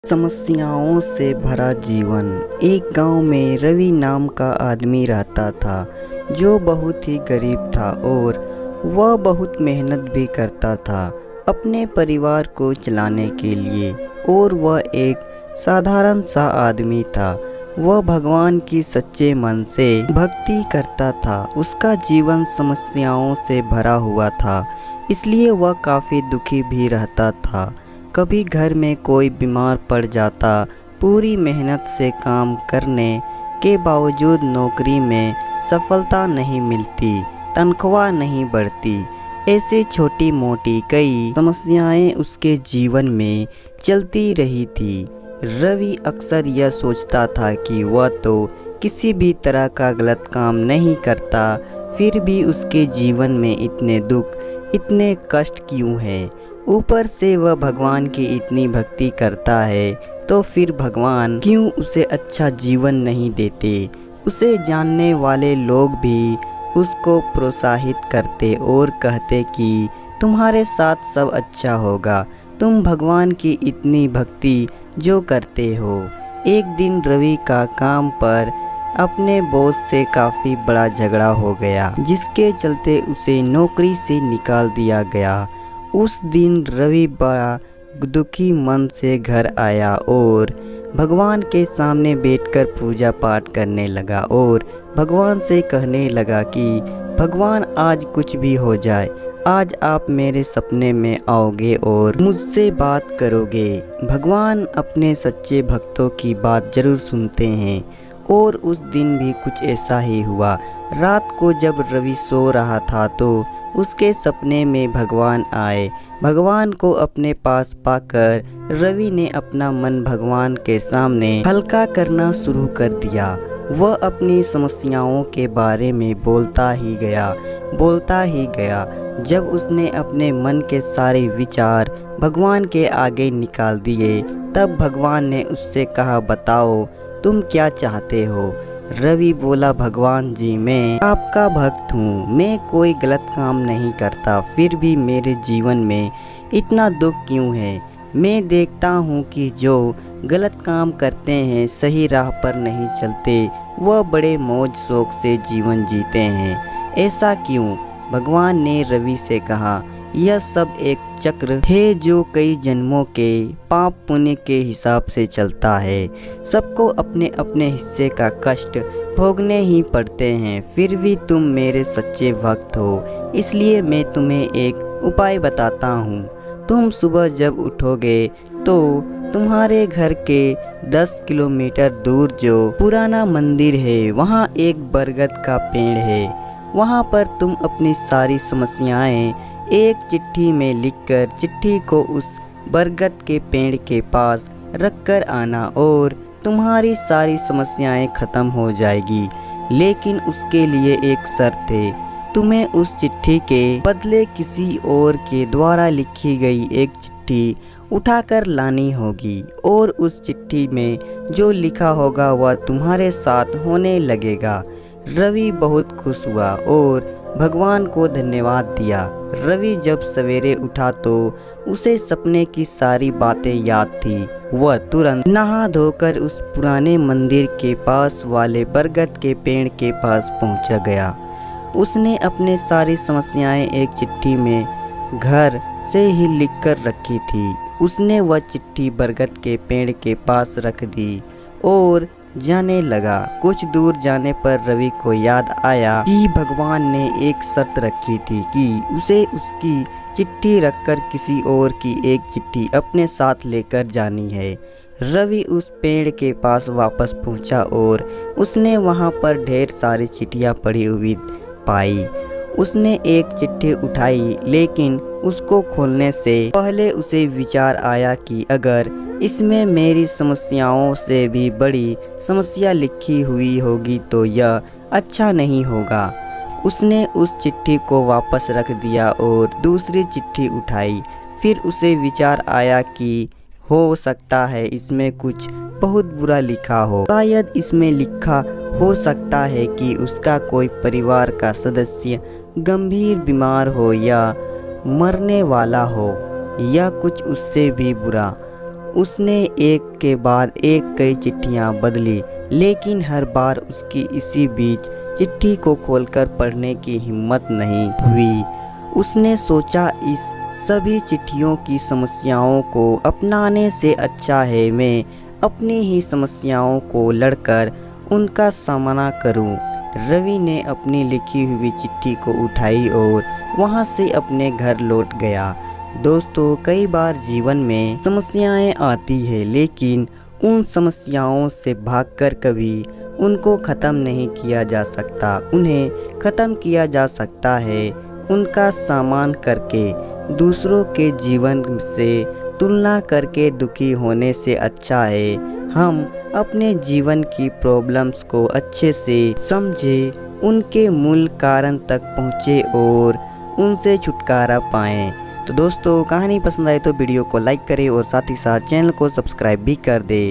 समस्याओं से भरा जीवन। एक गांव में रवि नाम का आदमी रहता था जो बहुत ही गरीब था और वह बहुत मेहनत भी करता था अपने परिवार को चलाने के लिए। और वह एक साधारण सा आदमी था। वह भगवान की सच्चे मन से भक्ति करता था। उसका जीवन समस्याओं से भरा हुआ था, इसलिए वह काफ़ी दुखी भी रहता था। कभी घर में कोई बीमार पड़ जाता, पूरी मेहनत से काम करने के बावजूद नौकरी में सफलता नहीं मिलती, तनख्वाह नहीं बढ़ती। ऐसे छोटी मोटी कई समस्याएं उसके जीवन में चलती रही थी। रवि अक्सर यह सोचता था कि वह तो किसी भी तरह का गलत काम नहीं करता, फिर भी उसके जीवन में इतने दुख, इतने कष्ट क्यों हैं? ऊपर से वह भगवान की इतनी भक्ति करता है, तो फिर भगवान क्यों उसे अच्छा जीवन नहीं देते? उसे जानने वाले लोग भी उसको प्रोत्साहित करते और कहते कि तुम्हारे साथ सब अच्छा होगा, तुम भगवान की इतनी भक्ति जो करते हो। एक दिन रवि का काम पर अपने बॉस से काफ़ी बड़ा झगड़ा हो गया, जिसके चलते उसे नौकरी से निकाल दिया गया। उस दिन रवि बड़ा दुखी मन से घर आया और भगवान के सामने बैठकर पूजा पाठ करने लगा और भगवान से कहने लगा कि भगवान, आज कुछ भी हो जाए, आज आप मेरे सपने में आओगे और मुझसे बात करोगे। भगवान अपने सच्चे भक्तों की बात जरूर सुनते हैं। और उस दिन भी कुछ ऐसा ही हुआ। रात को जब रवि सो रहा था तो उसके सपने में भगवान आए। भगवान को अपने पास पाकर रवि ने अपना मन भगवान के सामने हल्का करना शुरू कर दिया। वह अपनी समस्याओं के बारे में बोलता ही गया। जब उसने अपने मन के सारे विचार भगवान के आगे निकाल दिए, तब भगवान ने उससे कहा, बताओ तुम क्या चाहते हो? रवि बोला, भगवान जी, मैं आपका भक्त हूँ, मैं कोई गलत काम नहीं करता, फिर भी मेरे जीवन में इतना दुख क्यों है? मैं देखता हूँ कि जो गलत काम करते हैं, सही राह पर नहीं चलते, वह बड़े मौज शौक से जीवन जीते हैं। ऐसा क्यों? भगवान ने रवि से कहा, यह सब एक चक्र है जो कई जन्मों के पाप पुण्य के हिसाब से चलता है। सबको अपने अपने हिस्से का कष्ट भोगने ही पड़ते हैं। फिर भी तुम मेरे सच्चे भक्त हो, इसलिए मैं तुम्हें एक उपाय बताता हूँ। तुम सुबह जब उठोगे तो तुम्हारे घर के 10 किलोमीटर दूर जो पुराना मंदिर है, वहाँ एक बरगद का पेड़ है। वहाँ पर तुम अपनी सारी समस्याएं एक चिट्ठी में लिखकर चिट्ठी को उस बरगद के पेड़ के पास रख कर आना और तुम्हारी सारी समस्याएं खत्म हो जाएगी। लेकिन उसके लिए एक शर्त है, तुम्हें उस चिट्ठी के बदले किसी और के द्वारा लिखी गई एक चिट्ठी उठाकर लानी होगी और उस चिट्ठी में जो लिखा होगा वह तुम्हारे साथ होने लगेगा। रवि बहुत खुश हुआ और भगवान को धन्यवाद दिया। रवि जब सवेरे उठा तो उसे सपने की सारी बातें याद थी। वह तुरंत नहा धोकर उस पुराने मंदिर के पास वाले बरगद के पेड़ के पास पहुंच गया। उसने अपने सारी समस्याएं एक चिट्ठी में घर से ही लिखकर रखी थी। उसने वह चिट्ठी बरगद के पेड़ के पास रख दी और जाने लगा। कुछ दूर जाने पर रवि को याद आया कि भगवान ने एक शर्त रखी थी कि उसे उसकी चिट्ठी रखकर किसी और की एक चिट्ठी अपने साथ लेकर जानी है। रवि उस पेड़ के पास वापस पहुंचा और उसने वहां पर ढेर सारी चिट्ठियां पड़ी हुई पाई। उसने एक चिट्ठी उठाई, लेकिन उसको खोलने से पहले उसे विचार आया कि अगर इसमें मेरी समस्याओं से भी बड़ी समस्या लिखी हुई होगी तो यह अच्छा नहीं होगा। उसने उस चिट्ठी को वापस रख दिया और दूसरी चिट्ठी उठाई। फिर उसे विचार आया कि हो सकता है इसमें कुछ बहुत बुरा लिखा हो। शायद इसमें लिखा हो सकता है कि उसका कोई परिवार का सदस्य गंभीर बीमार हो या मरने वाला हो, या कुछ उससे भी बुरा। उसने एक के बाद एक कई चिट्ठियां बदली, लेकिन हर बार उसकी इसी बीच चिट्ठी को खोलकर पढ़ने की हिम्मत नहीं हुई। उसने सोचा, इस सभी चिट्ठियों की समस्याओं को अपनाने से अच्छा है मैं अपनी ही समस्याओं को लड़कर उनका सामना करूं। रवि ने अपनी लिखी हुई चिट्ठी को उठाई और वहां से अपने घर लौट गया। दोस्तों, कई बार जीवन में समस्याएं आती है, लेकिन उन समस्याओं से भागकर कभी उनको ख़त्म नहीं किया जा सकता। उन्हें ख़त्म किया जा सकता है उनका सामना करके। दूसरों के जीवन से तुलना करके दुखी होने से अच्छा है हम अपने जीवन की प्रॉब्लम्स को अच्छे से समझें, उनके मूल कारण तक पहुँचे और उनसे छुटकारा पाएं। तो दोस्तों, कहानी पसंद आए तो वीडियो को लाइक करें और साथ ही साथ चैनल को सब्सक्राइब भी कर दें।